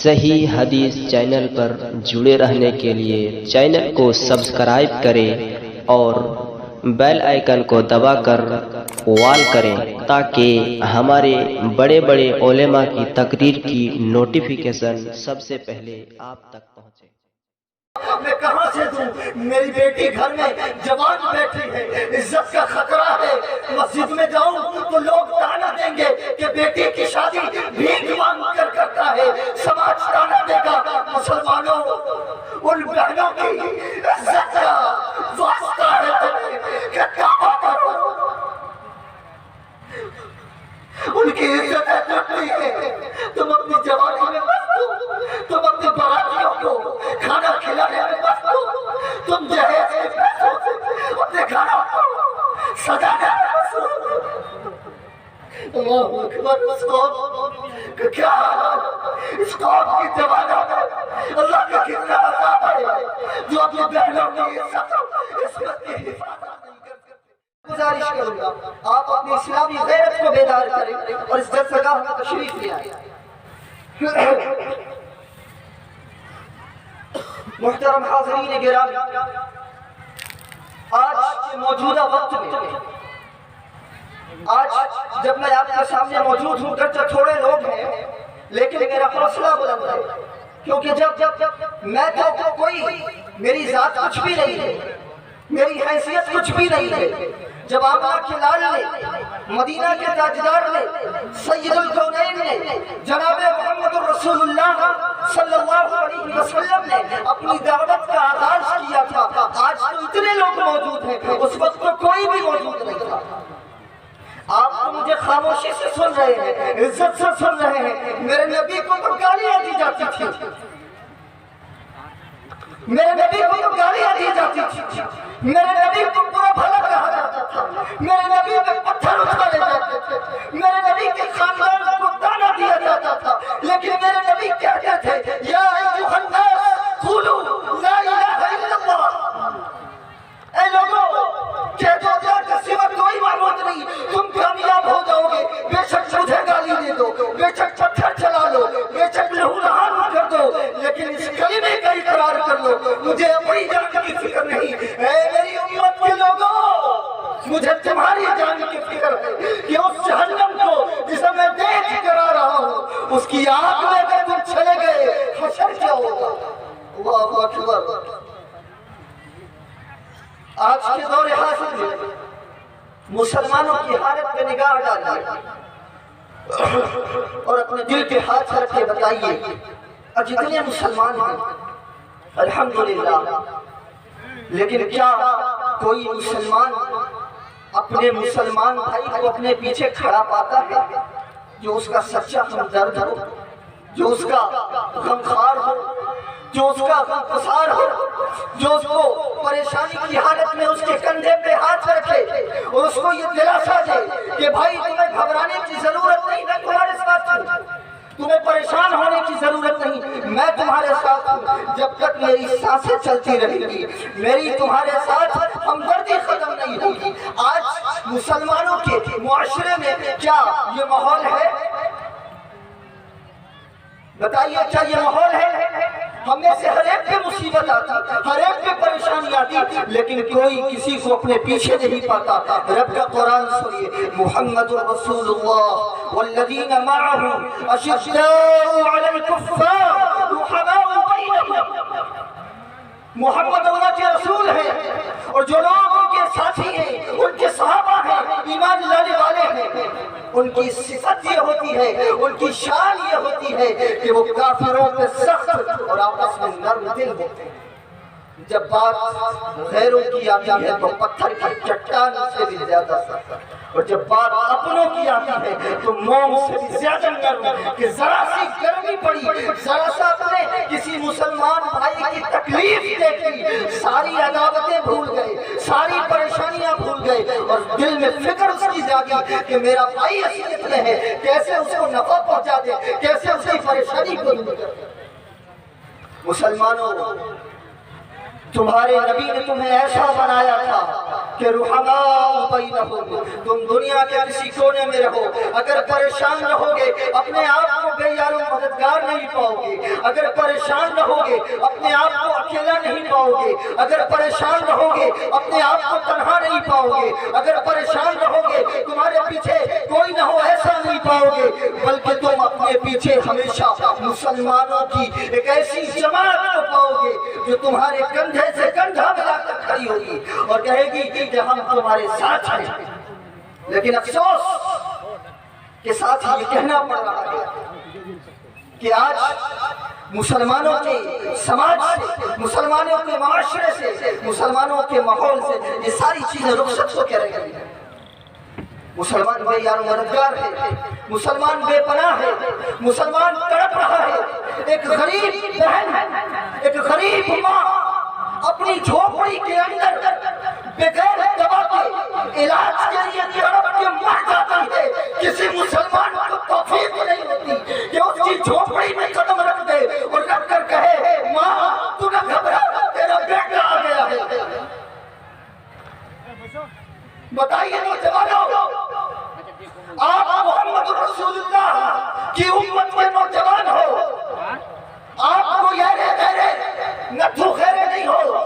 صحیح حدیث چینل پر جڑے رہنے کے لیے چینل کو سبسکرائب کریں اور بیل آئیکن کو دبا کر آل کریں تاکہ ہمارے بڑے بڑے علماء کی تقریر کی نوٹیفیکیشن سب سے پہلے آپ تک پہنچے۔ میں کہاں سے دوں؟ میری بیٹی گھر میں جوان بیٹھی ہے، عزت کا خطرہ ہے۔ مسجد میں جاؤں تو لوگ تانا دیں گے کہ بیٹی کی شادی بھیک مانگ کر کرتا ہے، سماج تانا دے گا۔ مسلمانوں، ان بہنوں کی عزت کا واسطہ ہے تمہیں کہ توبہ کرو، ان کی عزت کرتی ہے۔ تم اپنی جوانی میں مست ہو، تم اپنے براتیوں کو کھانا کھلانے میں مست ہو، تم جہیز کے پیسوں سے اپنے گھروں کو سجانے میں مست ہو۔ اللہ اکبر، اس قوم کا کیا حال ہے؟ اس قوم کی جوانوں میں اللہ کا کتنا عذاب ہے جو اپنی بہنوں کی عزت و عصمت کی حفاظت نہیں کرتے۔ گزارش کروں گا آپ اپنی اسلامی غیرت کو بیدار کریں اور اس جلسہ میں تشریف لے آئیں۔ محترم حاضرین گرامی، آج کے موجودہ وقت میں، آج جب میں آپ کے سامنے موجود ہوں گرچہ تھوڑے لوگ ہیں لیکن میرا حوصلہ بلند ہے، کیونکہ جب میں تو کوئی، میری ذات کچھ بھی نہیں ہے، میری حیثیت کچھ بھی نہیں ہے، جب آقا کے لال نے، مدینہ کے تاجدار نے، سید الکونین نے، جناب محمد رسول اللہ صلی اللہ علیہ وسلم نے اپنی دعوت کا آغاز کیا تھا، آج تو اتنے لوگ موجود ہیں، اس وقت تو کوئی بھی موجود نہیں تھا۔ آپ تو مجھے خاموشی سے سن رہے ہیں، عزت سے سن رہے ہیں۔ میرے نبی کو تو گالیاں دی جاتی تھی، میرے نبی کو تو گالیاں دی جاتی تھی، میرے نبی کو برا بھلا کہا جاتا تھا، میرے نبی پہ پتھر اٹھائے جاتے تھے، میرے نبی کے خاندان کو تانا دیا جاتا تھا، لیکن میرے نبی کہتے تھے یا ایھا الناس قولوا لا الہ الا اللہ، اے لوگوں کہہ دو اللہ کے سوا کوئی معبود نہیں، تم کامیاب ہو جاؤ گے۔ بے شک مجھے گالی دے دو، بے شک پتھر چلا لو، بے شک لہو لہان کر دو، لیکن اس کلمے کا اقرار کر لو، مجھے اپنی جان کی فکر نہیں۔ اے میری امت کے لوگوں، مجھے تمہاری جان کی فکر ہے کہ اس جہنم کو جسے میں دیکھ کر آ رہا ہوں، اس کی آگ میں اگر تم چلے گئے حشر کیا ہوگا۔ اللہ اکبر۔ آج کے دور حاضر میں مسلمانوں کی حالت پہ نگاہ ڈالیے اور اپنے دل پہ ہاتھ رکھ کے بتائیے، جتنے مسلمان ہیں الحمدللہ، لیکن کیا کوئی مسلمان اپنے مسلمان بھائی کو اپنے پیچھے کھڑا پاتا ہے جو اس کا سچا ہمدرد ہو، جو اس کا غمخوار ہو، جو اس کا غمگسار ہو، جو اس کو پریشانی کی حالت میں اس کے کندھے پہ ہاتھ رکھے اور اس کو یہ دلاسا دے کہ بھائی تمہیں گھبرانے کی ضرورت نہیں، میں تمہارے ساتھ ہوں، تمہیں پریشان ہونے کی ضرورت نہیں، میں تمہارے ساتھ ہوں، جب تک میری سانسیں چلتی رہیں گی میری تمہارے ساتھ ہمدردی ختم نہیں ہوگی۔ آج مسلمانوں کے معاشرے میں کیا یہ ماحول ہے؟ بتائیے کیا یہ ماحول ہے؟ ہم میں سے ہر ایک پہ مصیبت آتی، ہر ایک پہ پریشانی آتی، لیکن کوئی کسی کو اپنے پیچھے نہیں پاتا۔ رب کا قرآن سنیے، محمد رسول اللہ والذین معہ اشداء علی الکفار رحماء بینہم۔ محمد اللہ کے رسول ہیں اور جو لوگ ان کے ساتھی ہیں، ان کے صحابہ ہیں، ایمان لانے والے ہیں، ان کی صفت یہ ہوتی ہے، ان کی شان یہ ہوتی ہے کہ وہ کافروں پہ سخت اور آپس میں نرم دل ہوتے ہیں۔ جب بات غیروں کی آتی ہے تو پتھر کی چٹان سے بھی زیادہ سخت، اور جب بات اپنوں کی آتی ہے تو موم سے بھی زیادہ نرم، کہ ذرا سی گرمی پڑی، ذرا سا اپنے کسی مسلمان بھائی کی تکلیف دیکھی، ساری عداوتیں بھول گئے، ساری پریشانیاں بھول گئے، اور دل میں فکر اس کی جاگی کہ میرا بھائی اذیت میں ہے، کیسے اس کو نفع پہنچا دے، کیسے اس کی پریشانی کو دور کر دے۔ مسلمانوں، تمہارے نبی نے تمہیں ایسا بنایا تھا کہ رحماء بینہم، تم دنیا کے کسی کونے میں رہو، اگر پریشان رہو گے اپنے آپ کو بے یار و مددگار نہیں پاؤ گے، اگر پریشان رہو گے اپنے آپ کو اکیلا نہیں پاؤ گے، اگر پریشان رہو گے اپنے آپ کو تنہا نہیں پاؤ گے، اگر پریشان رہو گے تمہارے پیچھے کوئی نہ ہو ایسا نہیں پاؤ گے، بلکہ تم اپنے پیچھے ہمیشہ مسلمانوں کی ایک ایسی جماعت کو پاؤ گے جو تمہارے کندھے سے کندھا ملا کر کھڑی ہوگی اور کہے گی کہ ہم تمہارے ساتھ ہیں۔ لیکن افسوس کے ساتھ یہ کہنا پڑ رہا ہے کہ آج مسلمانوں کے سماج سے، مسلمانوں کے معاشرے سے، مسلمانوں کے ماحول سے یہ ساری چیزیں رخصت ہو کے رہ گئی ہیں۔ مسلمان بے یار و مددگار ہے، مسلمان بے پناہ ہے، مسلمان تڑپ رہا ہے۔ ایک غریب بہن، ایک غریب ماں اپنی جھوپڑی کے اندر بغیر دوا کے علاج کے لیے تڑپ کے مر جاتی ہے۔ کسی مسلمان کو توفیق نہیں ہوتی کہ اس کی جھوپڑی میں قدم رکھ دے اور رکھ کر کہے ماں تو نہ گھبرا، تیرا بیٹا آ گیا ہے۔ بتائیے نوجوانوں، آپ محمد رسول اللہ کی امت کے نوجوان ہو، آپ کو یارے غیرے نتھو خیرے نہیں ہو،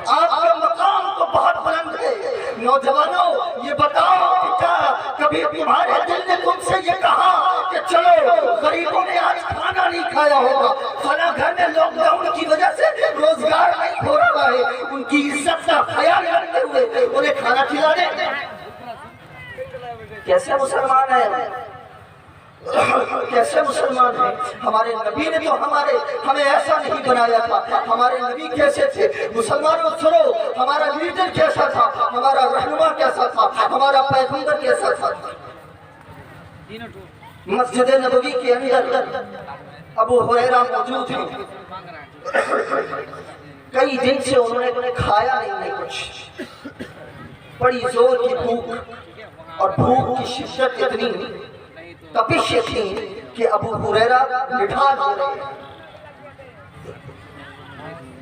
آپ کا مقام تو بہت بلند ہے۔ نوجوانوں یہ بتاؤ کہ کیا کبھی تمہارے دل نے تم سے یہ کہا کہ چلو غریبوں نے آج کھانا نہیں کھایا ہوگا، فلاں گھر میں لاک ڈاؤن کی وجہ سے روزگار نہیں ہو رہا ہے، ان کی عزت کا خیال رکھتے ہوئے انہیں کھانا کھلا دیں؟ کیسے مسلمان ہیں؟ کیسے مسلمان ہیں؟ ہمارے نبی نے تو ہمیں ایسا نہیں بنایا تھا۔ ہمارے نبی کیسے تھے؟ مسلمانوں سنو، ہمارا لیڈر کیسا تھا، ہمارا رہنما کیسا تھا، ہمارا پیغمبر کیسا تھا۔ مسجد نبوی کے اندر ابو ہریرہ موجود ہیں، کئی دن سے انہوں نے کھایا نہیں کچھ، بڑی زور کی بھوک، اور بھوک کی شدت اتنی تپشیں تھیں کہ ابو ہریرہ نڈھال ہو رہے ہیں۔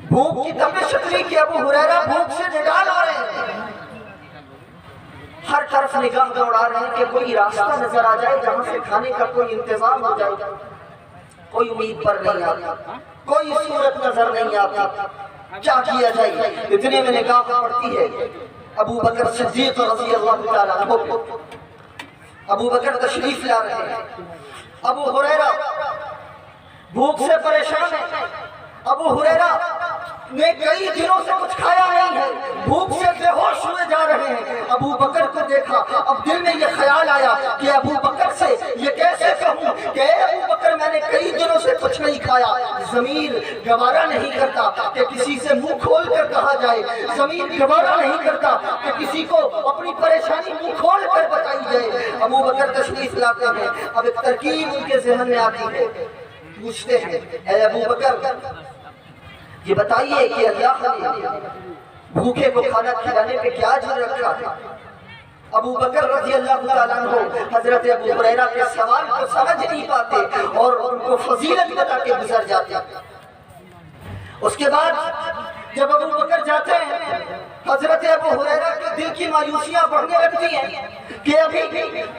بھوک کی تپش اتنی کہ ابو ہریرہ بھوک سے نڈھال ہو رہے ہیں۔ ہر طرف نگاہ دوڑا رہے ہیں کہ کوئی راستہ نظر آ جائے جہاں سے کھانے کا کوئی انتظام ہو جائے، کوئی امید پر نہیں آتا، کوئی صورت نظر نہیں آتی، کیا کیا جائے؟ اتنے میں نگاہ پڑتی ہے ابو بکر صدیق رضی اللہ تعالیٰ عنہ۔ ابو بکر تشریف لا رہے ہیں، ابو ہریرہ بھوک سے پریشان ہے، ابو ہریرہ نے کئی دنوں سے کچھ کھایا نہیں ہے، بھوک سے بے ہوش ہوئے جا رہے ہیں۔ ابو بکر کو دیکھا، اب دل میں یہ خیال آیا کہ ابو بکر سے یہ کیسے کہوں کہ اے ابو بکر میں نے کئی دنوں سے کچھ نہیں کھایا۔ ضمیر گوارا نہیں کرتا کہ کسی سے منہ کھول کر کہا جائے، ضمیر گوارا نہیں کرتا کہ کسی کو اپنی پریشانی منہ کھول کر بتائی جائے۔ ابو بکر تشریف لاتے ہیں، اب ایک ترکیب ان کے ذہن میں آتی ہے، پوچھتے ہیں اے ابو بکر یہ بتائیے کہ اللہ نے بھوکے کو کھانا کھلانے پہ کیا اجر رکھا ہے؟ ابو بکر رضی اللہ تعالیٰ عنہ حضرت ابو ہریرہ کے سوال کو سمجھ نہیں پاتے اور ان کو فضیلت بتا کے گزر جاتے ہیں۔ اس کے بعد جب ابو بکر جاتے ہیں، حضرت ابو ہریرہ کے دل کی مایوسیاں بڑھنے لگتی ہیں کہ ابھی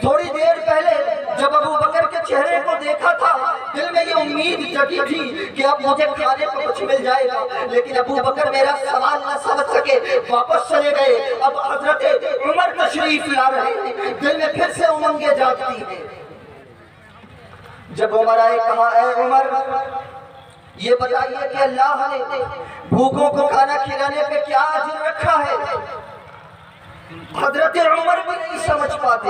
تھوڑی دیر پہلے جب ابو بکر کے چہرے کو دیکھا تھا دل میں یہ امید جگی تھی کہ اب مجھے کھانے کو کچھ مل جائے گا، لیکن ابو بکر میرا سوال نہ سمجھ سکے، واپس چلے گئے۔ اب حضرت عمر تشریف لا رہے ہیں، دل میں پھر سے امنگیں جاگتی ہیں۔ جب عمر آئے کہا اے عمر یہ بتائیے کہ اللہ نے بھوکوں کو کھانا کھلانے پہ کیا اجر رکھا ہے؟ حضرت عمر بھی نہیں سمجھ پاتے،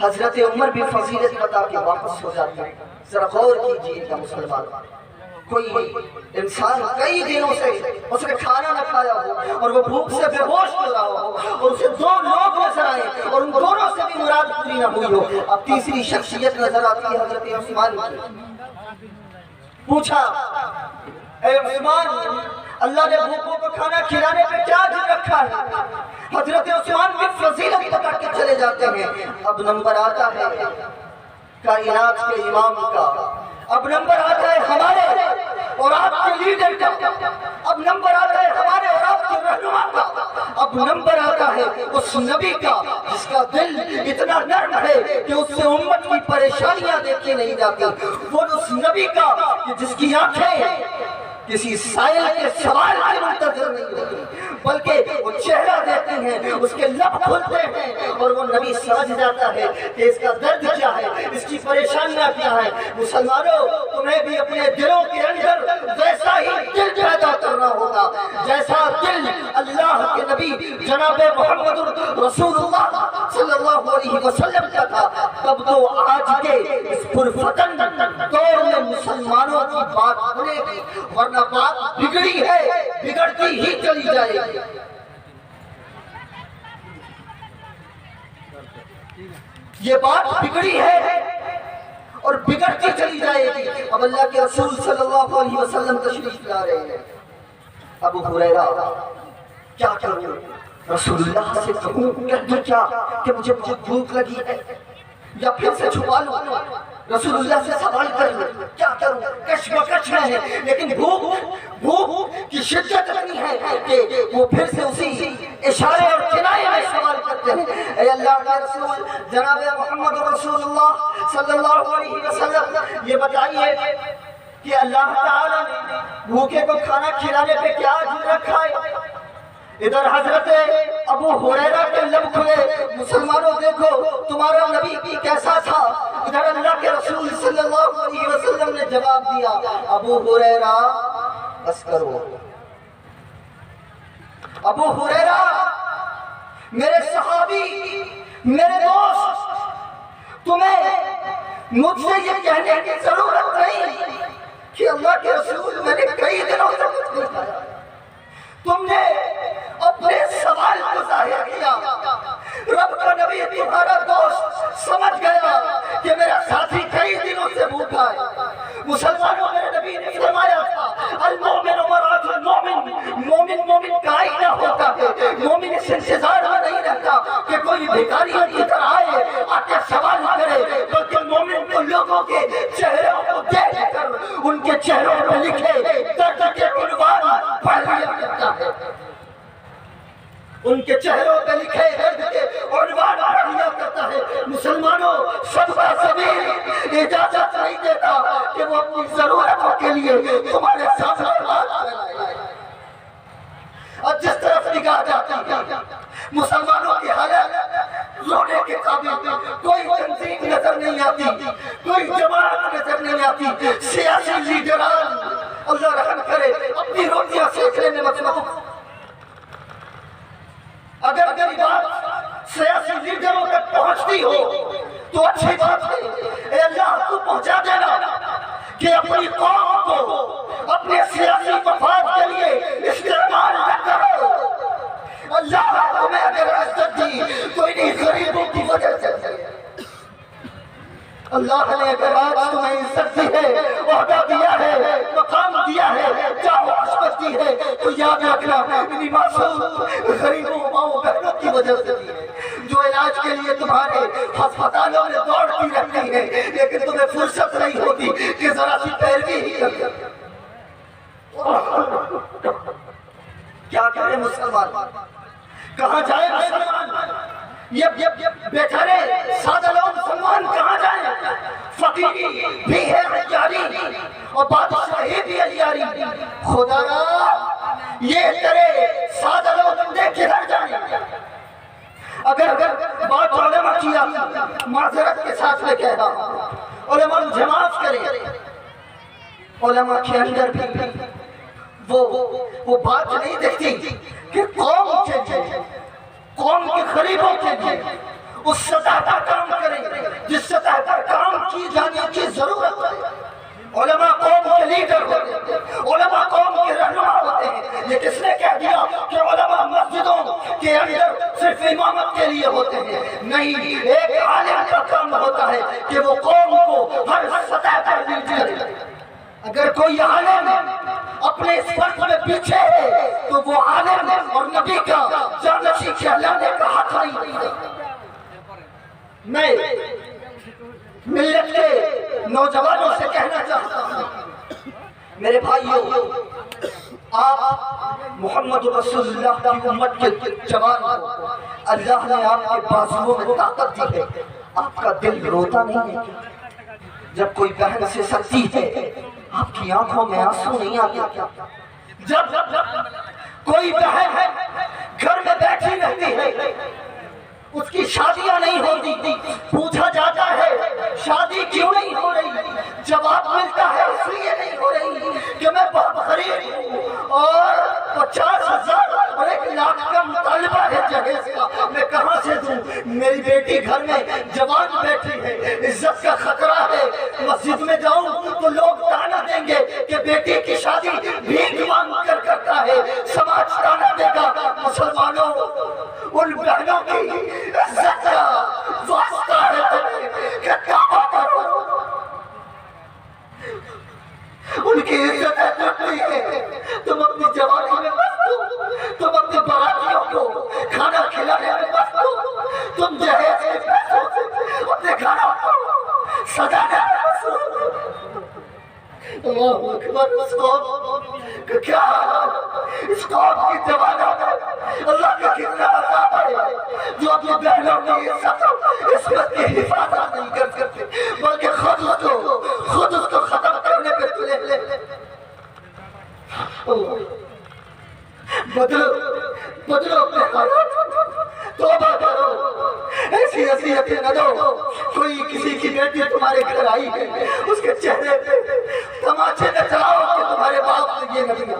حضرت عمر بھی فضیلت بتا کے واپس ہو جاتے ہیں۔ ذرا غور کیجیے گا مسلمان، کوئی انسان کئی دنوں سے اس نے کھانا نہ کھایا ہو اور وہ بھوک سے بے ہوش ہو رہا ہو اور اسے دو لوگ نظر آئے اور ان دونوں سے بھی مراد پوری نہ ہوئی ہو، اب تیسری شخصیت نظر آتی ہے حضرت عثمان کی۔ پوچھا اے عثمان اللہ نے بھوکوں کو کھانا کھلانے پہ کیا اجر رکھا ہے؟ حضرت عثمان کی فضیلت بتا کے چلے جاتے ہیں۔ اب نمبر آتا ہے کائنات کے امام کا، اب نمبر آتا ہے ہمارے اور آپ کے لیڈر کا، اب نمبر آتا ہے ہمارے اور آپ کے رہنما کا، اب اب نمبر آتا ہے اس نبی کا جس کا دل اتنا نرم ہے کہ اس سے امت کی پریشانیاں دیکھی نہیں جاتی، وہ اس نبی کا کہ جس کی آنکھیں کسی سائل کے سوال کے منتظر نہیں ہوتی، بلکہ وہ چہرہ دیکھتے ہیں، اس کے لب کھلتے ہیں اور وہ نبی سمجھ جاتا ہے کہ اس کا درد کیا ہے، اس کی پریشانیاں کیا ہے۔ مسلمانوں، تمہیں بھی اپنے دلوں کے اندر ویسا ہی دل پیدا کرنا ہوگا جیسا دل اللہ کے نبی جناب محمد رسول اللہ صلی اللہ علیہ وسلم کا تھا۔ تب تو آج کے اس پرفتن دور میں مسلمانوں کی بات سنے گی، ورنہ بات بگڑی ہے، بگڑتی ہی چلی جائے گی۔ یہ بات بگڑی ہے اور بگڑتی چلی جائے گی۔ اب اللہ کے رسول صلی اللہ علیہ وسلم تشریف لا رہے ہیں۔ ابو ہریرہ، کیا کروں؟ رسول اللہ سے کہوں کہہ دوں کیا کہ مجھے بہت بھوک لگی ہے، یا پھر سے چھپا لوں؟ رسول اللہ سے سوال کر لوں کیا کروں؟ کشمکش میں ہے، لیکن بھوک کی شدت اتنی ہے کہ وہ پھر سے اسی اشارے اور کنایے میں سوال کرتے ہیں۔ اے اللہ کے رسول جناب محمد رسول اللہ صلی اللہ علیہ وسلم، یہ بتائیے کہ اللہ تعالیٰ نے بھوکے کو کھانا کھلانے پہ کیا اجر رکھا ہے؟ ادھر حضرت ابو ہریرہ کے لب کھلے، مسلمانوں دیکھو تمہارا نبی بھی کیسا تھا۔ ادھر اللہ کے رسول صلی اللہ علیہ وسلم نے جواب دیا، ابو ہریرہ بس کرو۔ ابو ہریرہ میرے صحابی، میرے دوست، تمہیں مجھ سے یہ کہنے کی ضرورت نہیں کہ اللہ کے رسول میں نے کئی دنوں سے کچھ نہیں کھایا۔ تم نے اپنے سوال کو ظاہر کیا۔ رب کا نبی تمہارا دوست سمجھ گیا کہ میرا ساتھی کئی دنوں سے بھوکا ہے۔ مسلمانوں، میرے نبی نے فرمایا تھا المومن مرآۃ المومن، مومن کا آئینہ ہوتا ہے۔ مومن اس انتظار میں نہیں رہتا کہ کوئی بھکاریوں کی طرح آئے آ کے سوال کرے، بلکہ مومن کو لوگوں کے چہروں کو دیکھ کر ان کے چہروں پہ لکھے درد کے عنوان پڑھ لیا کرتا ہے۔ ان کے چہروں پہ لکھے درد کے عنوان پڑھ لیا کرتا ہے۔ مسلمانوں، صدقہ ضمیر اجازت نہیں دیتا کہ وہ اپنی ضرورتوں کے لیے تمہارے سامنے بات پھیلائے۔ اور جس طرف نگاہ جاتی ہے مسلمانوں کی حالت رونے کے قابل، کوئی تنظیم نظر نہیں آتی، کوئی جماعت نظر نہیں آتی۔ سیاسی لیڈران اللہ رحم کرے اپنی روٹیاں سیکھنے میں مصروف۔ اگر یہ بات سیاسی لیڈروں تک پہنچتی ہو تو اچھی بات ہے، اے اللہ تو پہنچا دینا کہ اپنی قوم کو اپنے سیاسی مفاد کے لیے استعمال نہ کرو۔ اللہ تمہیں اگر عزت دی تو انہی غریبوں کی وجہ سے دی ہے۔ اللہ نے اگر آج تمہیں عزت دی ہے، عہدہ دیا ہے، مقام دیا ہے، جاؤ عصمت دی ہے، تو یاد رکھنا انہی معصوم غریبوں ماؤں بہنوں کی وجہ سے دی ہے، جو علاج کے لیے تمہارے ہسپتالوں میں دوڑتی رہتی ہے، لیکن تمہیں فرصت نہیں ہوتی کہ ذرا سی پیروی ہی کرتے۔ کیا کرے مسلمان، کہاں جائے مسلمان؟ یہ بیچارے سادہ لوگ مسلمان کہاں جائیں؟ فقیری بھی ہے عیاری اور بادشاہی بھی عیاری۔ خدا را یہ تیرے سادہ لوگ بندے کدھر جائیں؟ اگر بات علماء کی آتی، معذرت کے ساتھ میں کہہ رہا ہوں، علماء مجھے معاف کریں، علماء کے اندر بھی وہ بات نہیں دیکھتی کہ قوم کے لیے، قوم کے غریبوں کے لیے اس سطح پر کام کریں جس سطح پر کام کی جانے کی ضرورت ہے۔ علماء قوم کے لیڈر ہوتے ہیں، علماء قوم کے رہنما ہوتے ہیں۔ یہ کس نے کہہ دیا کہ علماء مسجدوں کے اندر صرف امامت کے لیے ہوتے ہیں؟ نہیں، ایک عالم کا کام ہوتا ہے کہ وہ قوم کو ہر سطح پر لیڈ کرے۔ اگر کوئی عالم اپنے اس فرق میں پیچھے ہے تو وہ عالم اور نبی کا جانشین کہلانے کا حق نہیں ہے۔ میں ملت کے نوجوانوں سے کہنا چاہتا ہوں، میرے بھائیوں، آپ محمد رسول اللہ کی امت کے جوان ہو، اللہ نے آپ کے بازوؤں میں طاقت دی ہے، آپ کا دل روتا نہیں ہے کیا؟ جب کوئی بہن سے سکتی ہے آپ کی آنکھوں میں آنسو نہیں آتے کیا؟ جب کوئی بہن گھر میں بیٹھی رہتی ہے، اس کی شادیاں نہیں ہوتی، پوچھا جاتا ہے شادی کیوں نہیں ہو رہی، جواب ملتا ہے اس لیے نہیں ہو رہی کہ میں بہت غریب ہوں اور 50,000 اور 1,00,000 کا مطالبہ ہے جہیز کا، میں کہاں سے دوں؟ میری بیٹی گھر میں جوان بیٹھی ہے، عزت کا خطرہ ہے، مسجد میں جاؤں تو لوگ تانا دیں گے کہ بیٹی کی شادی بھیک مانگ کر کرتا ہے، سماج تانا دے گا۔ مسلمانوں، ان بہنوں کی عزت کا واسطہ ہے تمہیں کہ توبہ کرو، ان کی عزت کرتی ہے۔ تم اپنی جوانی میں مست ہو، تم اپنے براتیوں کو کھانا کھلانے میں مست ہو، تم جہیز کے پیسوں سے اپنے گھروں کو سجانے میں مست ہو۔ اللہ اکبر، اس قوم کا کیا حال ہے، اس قوم کی جوانوں میں اللہ کا کتنا عذاب ہے جو اپنی بہنوں کی عزت عصمت کی حفاظت نہیں کر سکتے، بلکہ خود اس کو ختم کرنے پہ تلے لے۔ بدلو اپنے حالات، توبہ کرو، ایسی نصیحتیں نہ دو۔ کوئی کسی کی بیٹی تمہارے گھر آئی ہے، اس کے چہرے پہ تماچے نہ چلاؤ کہ تمہارے باپ نے یہ نہ دیا،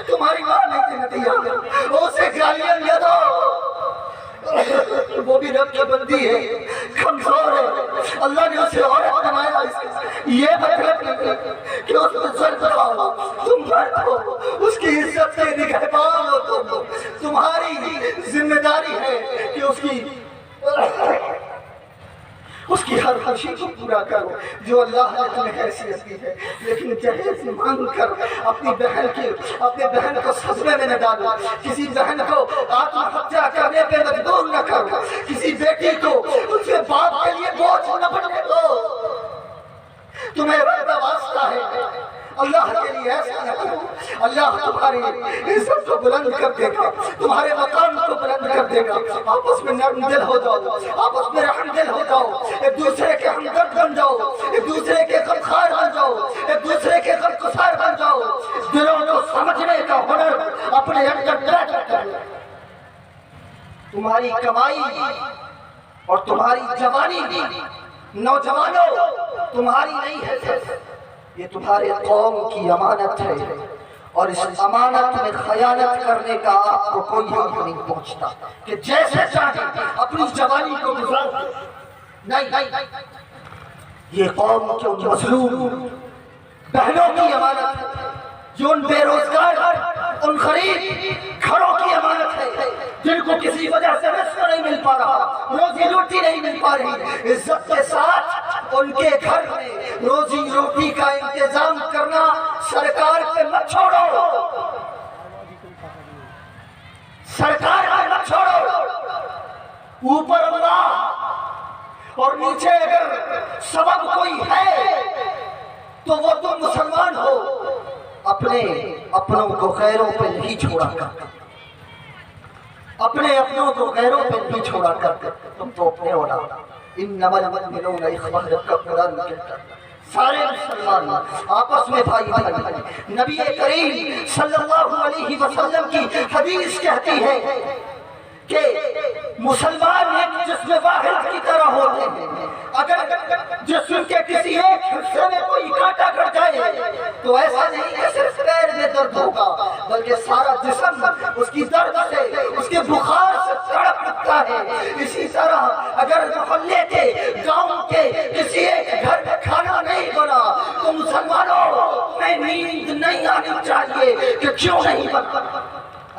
تمہاری ماں نے یہ نہ دیا، اسے گالیاں نہ دو۔ وہ بھی رب کی بندی ہے، کمزور ہے، اللہ نے اسے عورت بنایا، یہ مطلب نہیں کہ اس کو ظلم کرو، تم مرد ہو، اس کی عزت کے نگہبان ہو، تمہاری ذمہ داری ہے کہ اس کی ہر خوشی کو پورا کرو جو اللہ نے تمہیں حیثیت دی ہے، لیکن جہیز مانگ کر اپنی بہن کو صدمے میں نہ ڈالو، کسی بہن کو آتم ہتیا کرنے پہ مجبور نہ کرو، کسی بیٹی کو اس کے باپ کے لیے بوجھ نہ بننے دو۔ تمہیں وعدہ واسطہ ہے، اللہ کے لیے ایسا نہ کرو، اللہ تمہاری عزت کو بلند کر دے گا، تمہارے مقام کو بلند کر دے گا۔ آپس میں نرم دل ہو جاؤ، آپس میں رحم دل ہو جاؤ، ایک دوسرے کے ہمدرد بن جاؤ، ایک دوسرے کے غمخوار بن جاؤ، ایک دوسرے کے غمگسار بن جاؤ، دلوں کو سمجھنے کا ہنر اپنے اندر پیدا کر لو۔ تمہاری کمائی اور تمہاری جوانی، نوجوانوں، تمہاری نہیں ہے، یہ تمہارے قوم کی امانت ہے، اور اس امانت میں خیانت کرنے کا آپ کو کوئی حق نہیں پہنچتا کہ جیسے چاہے اپنی جوانی کو گزار دیں۔ نہیں، یہ قوم کے ان مظلوم بہنوں کی امانت ہے، جو ان بے روزگار، ان غریب گھروں کی امانت ہے جن کو کسی وجہ سے رزق نہیں مل پا رہا، روزی روٹی نہیں مل پا رہی۔ عزت کے ساتھ ان کے گھر میں روزی روٹی کا انتظام کرنا سرکار پہ مت چھوڑو، سرکار پہ مت چھوڑو، اوپر اللہ اور نیچے اگر سبب کوئی ہے تو وہ تم مسلمان ہو، اپنوں کو غیروں پہ نہیں چھوڑا کر، اپنوں کو غیروں پہ نہیں چھوڑا کر، تم تو اپنے ہونا۔ انما المؤمنون اخوہ، رب کا قرآن کہتا ہے سارے مسلمان آپس میں بھائی۔ نبی کریم صلی اللہ علیہ وسلم کی حدیث کہتی ہے کہ مسلمان ایک جسم واحد کی طرح ہوتے ہیں، اگر جسم کے کسی ایک حصے میں کوئی کانٹا کر جائے تو ایسا نہیں کہ صرف پیر میں درد ہوگا، بلکہ سارا جسم اس کی درد سے، اس کے بخار سے تڑپ اٹھتا ہے۔ اسی طرح اگر محلے کے، گاؤں کے کسی ایک گھر میں کھانا نہیں بنا تو مسلمانوں میں نیند نہیں آنی چاہیے کہ کیوں نہیں بنا،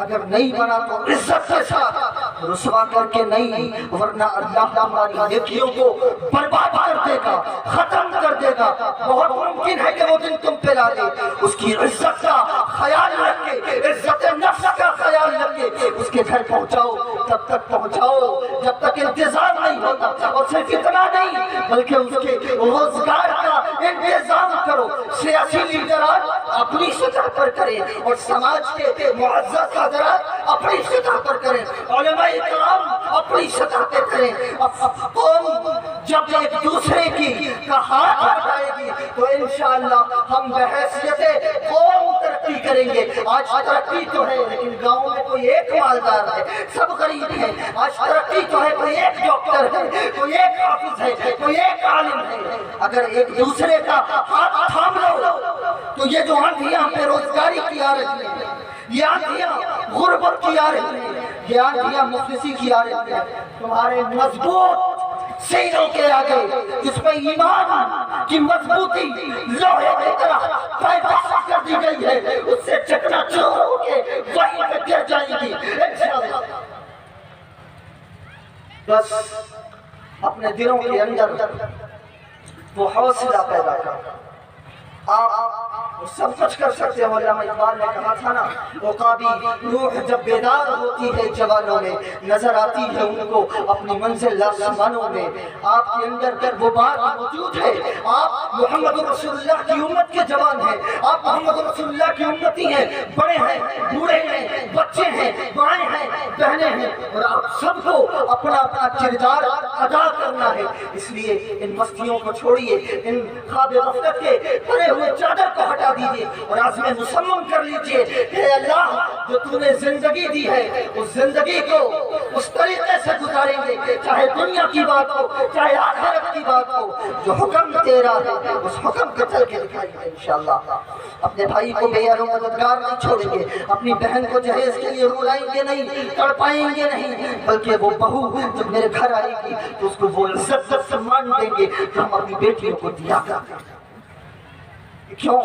اگر نہیں بنا تو عزت کے ساتھ رسوا کر کے نہیں، ورنہ اللہ ہماری نیکیوں کو برباد کر دے گا، ختم کر دے گا۔ بہت ممکن ہے کہ وہ دن تم پہ لا دے، اس کی عزت کا خیال رکھ کے، عزت نفس کا خیال رکھ کے اس کے گھر پہنچاؤ، تب تک پہنچاؤ جب تک انتظام نہیں ہوتا، اور صرف اتنا نہیں بلکہ اس کے روزگار کا انتظام کرو۔ سیاسی لیڈران اپنی سطح پر کریں اور سماج کے معزز حضرات اپنی سطح پر کریں، علماء کرام اپنی سطح پہ کریں۔ قوم جب ایک دوسرے کی کا ہاتھ ہٹائے گی تو انشاءاللہ ہم بحیثیت قوم ترقی کریں گے۔ آج ترقی تو ہے لیکن گاؤں میں کوئی ایک مالدار ہے، سب غریب ہیں۔ آج ترقی تو ہے، کوئی ایک ڈاکٹر ہے، کوئی ایک حافظ ہے، کوئی ایک عالم ہے۔ اگر ایک دوسرے کا ہاتھ تھام لو تو یہ جو آندھیاں بے روزگاری کی آ رہی ہیں، یہ آندھیاں غربت کی آ رہی ہیں، یہ آندھیاں مفلسی کی آ رہی ہیں، تمہارے مضبوط سینوں کے آگے جس میں ایمان کی مضبوطی لوہے کی طرح پیدا کر دی گئی ہے، اس سے چکنا چور ہو کے وہیں پہ گر جائے گی انشاءاللہ۔ بس اپنے دلوں کے اندر وہ حوصلہ پیدا کر، آپ سب کچھ کر سکتے ہیں۔ علامہ اقبال نے کہا تھا نا، عقابی روح جب بیدار ہوتی ہے جوانوں میں، نظر آتی ہے ان کو اپنی منزل آسمانوں میں۔ آپ کے اندر وہ بات موجود ہے، آپ محمد رسول اللہ کی امت کے جوان ہیں، آپ محمد رسول اللہ کی امتی ہیں، بڑے ہیں، بوڑھے ہیں، بچے ہیں، مائیں ہیں، بہنیں ہیں، اور آپ سب کو اپنا اپنا کردار ادا کرنا ہے۔ اس لیے ان مستیوں کو چھوڑیے، ان خواب غفلت کے پڑے ہوئے چادر کو ہٹا دیجئے اور عزم مصمم کر لیجئے کہ اللہ جو تو نے زندگی دی ہے اس زندگی کو اس طریقے سے گزاریں گے، چاہے دنیا کی بات ہو چاہے آخرت کی بات ہو، جو حکم تیرا ہے اس حکم کو چل کے دکھائیں گے انشاءاللہ۔ اپنے بھائی کو بے یار و مددگار نہیں چھوڑیں گے، اپنی بہن کو جہیز کے لیے رلائیں گے نہیں، تڑپائیں گے نہیں، بلکہ وہ بہو جب میرے گھر آئے گی تو اس کو وہ عزت سمان دیں گے کہ ہم اپنی بیٹیوں کو دیا کرتے ہیں۔ کیوں؟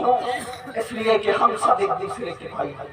اس لیے کہ ہم سب ایک دوسرے کے بھائی ہیں۔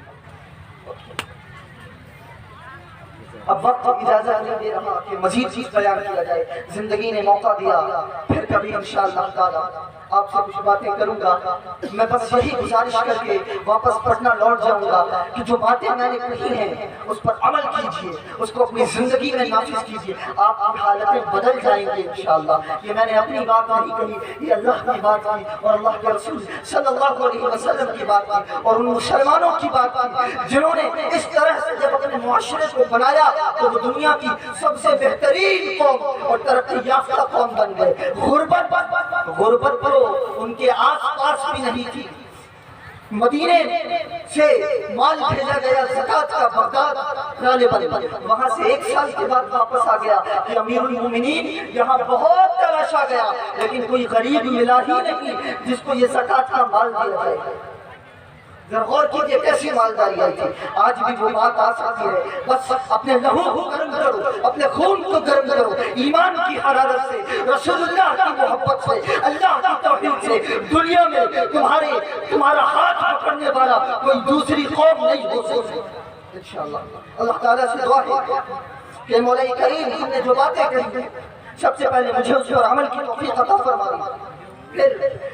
اب وقت اجازت نہیں دے رہا کہ مزید چیز بیان کیا جائے، زندگی نے موقع دیا، پھر کبھی انشاءاللہ تعالی آپ سے کچھ باتیں کروں گا۔ میں بس یہی گزارش کر کے واپس پٹنہ لوٹ جاؤں گا کہ جو باتیں میں نے کہی ہیں اس پر عمل کیجئے، اس کو اپنی زندگی میں نافذ کیجئے، آپ کی حالتیں بدل جائیں گے انشاءاللہ۔ یہ میں نے اپنی بات نہیں کہی، یہ اللہ کی بات کی اور اللہ کے رسول صلی اللہ علیہ وسلم کی بات کی اور ان مسلمانوں کی بات کی جنہوں نے اس طرح سے جب اپنے معاشرے کو بنایا تو وہ دنیا کی سب سے بہترین قوم اور ترقی یافتہ قوم بن گئے۔ غربت تو ان کے آس پاس بھی نہیں تھی۔ مدینے سے مال بھیجا گیا زکوٰۃ کا بغداد غالباً، وہاں سے 1 سال کے بعد واپس آ گیا کہ امیر المومنین یہاں بہت تلاشا گیا لیکن کوئی غریب ملا ہی نہیں جس کو یہ زکوٰۃ کا مال دیا جائے۔ ذرا غور کیجئے کیسی مالداری آئی تھی۔ آج بھی وہ بات آ سکتی ہے، بس اپنے لہو کو گرم کرو، اپنے خون کو گرم کرو، ایمان کی حرارت سے، رسول اللہ کی محبت سے، اللہ کی توحید سے۔ دنیا میں تمہارا ہاتھ پکڑنے والا کوئی دوسری قوم نہیں ہو سکتی انشاءاللہ۔ اللہ تعالیٰ سے دعا ہے کہ مولا کریم ہم نے جو باتیں کہی ہیں سب سے پہلے مجھے اس پر عمل کی توفیق عطا فرما دی، پھر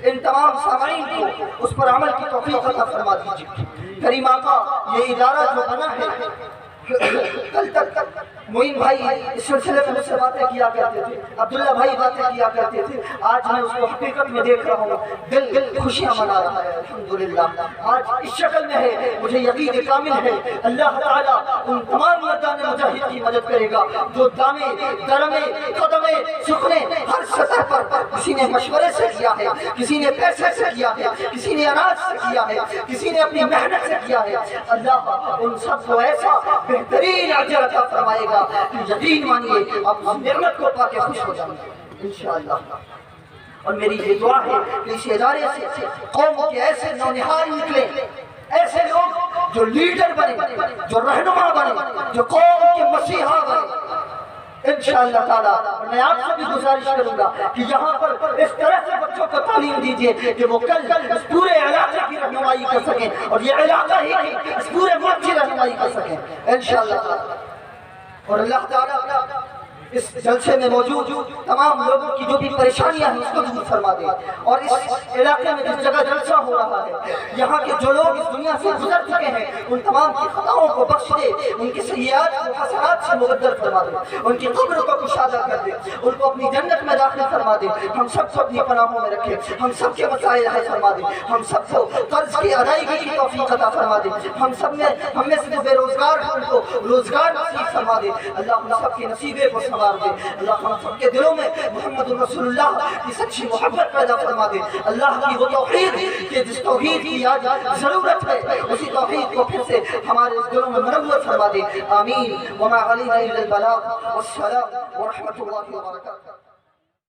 ان تمام سامعین کو اس پر عمل کی توفیق عطا فرما دیجیے۔ کریم آقا یہ ادارہ جو بنا ہے، کل تک معین بھائی اس سلسلے میں مجھ سے باتیں کیا کرتے تھے، عبداللہ بھائی باتیں کیا کرتے تھے، آج میں اس کو حقیقت میں دیکھ رہا ہوں، دل خوشیاں منا رہا ہے الحمدللہ۔ آج اس شکل میں ہے، مجھے یقین کامل ہے اللہ تعالیٰ ان تمام مردان مجاہد کی مدد کرے گا جو دامے درمے قدمے سکھنے ہر سطح پر کسی نے مشورے سے کیا ہے، کسی نے پیسے سے کیا ہے، کسی نے اناج سے کیا ہے، کسی نے اپنی محنت سے کیا ہے۔ اللہ ان سب کو ایسا بہترین اجر عطا فرمائے گا کہ یقین مانیے آپ اس نعمت کو پا کے خوش ہو جائیں گے انشاءاللہ۔ اور میری یہ دعا ہے کہ اس ادارے سے قوم کے ایسے نونہال نکلیں، ایسے لوگ جو لیڈر بنے، جو رہنما بنے، جو قوم کے مسیحا بنے انشاءاللہ تعالیٰ۔ میں آپ سے بھی گزارش کروں گا کہ یہاں پر اس طرح سے بچوں کو تعلیم دیجئے کہ وہ کل اس پورے علاقے کی رہنمائی کر سکیں اور یہ علاقہ ہی اس پورے ملک کی رہنمائی کر سکیں انشاءاللہ تعالیٰ۔ اور اللہ تعالیٰ اس جلسے میں موجود تمام لوگوں کی جو بھی پریشانیاں ہیں اس کو دور فرما دے، اور اس علاقے میں جس جگہ جلسہ ہو رہا ہے یہاں کے جو لوگ اس دنیا سے گزر چکے ہیں ان تمام کی خطاؤں کو بخش دے، ان کی سیئات کو حسنات سے مبدل فرما دے، ان کی قبر کو کشادہ کر دے، ان کو اپنی جنت میں داخل فرما دے، ہم سب کو اپنی پناہوں میں رکھے، ہم سب کے مسائل حل فرما دے، ہم سب کو قرض کی ادائیگی کی توفیق عطا فرما دے، ہم میں سے جو بے روزگار ہیں ان کو روزگار نصیب فرما دے، اللہ ہم سب کے نصیبے کو سنوار دے، اللہ ہم سب کے دلوں میں محمد رسول اللہ کی سچی محبت پیدا فرما دے، اللہ کی وہ توحید کہ جس توحید کی آج ضرورت ہے اسی توحید کو پھر سے ہمارے دلوں میں منور فرما دے، آمین۔ وما علینا الا البلاغ والسلام ورحمۃ اللہ وبرکاتہ۔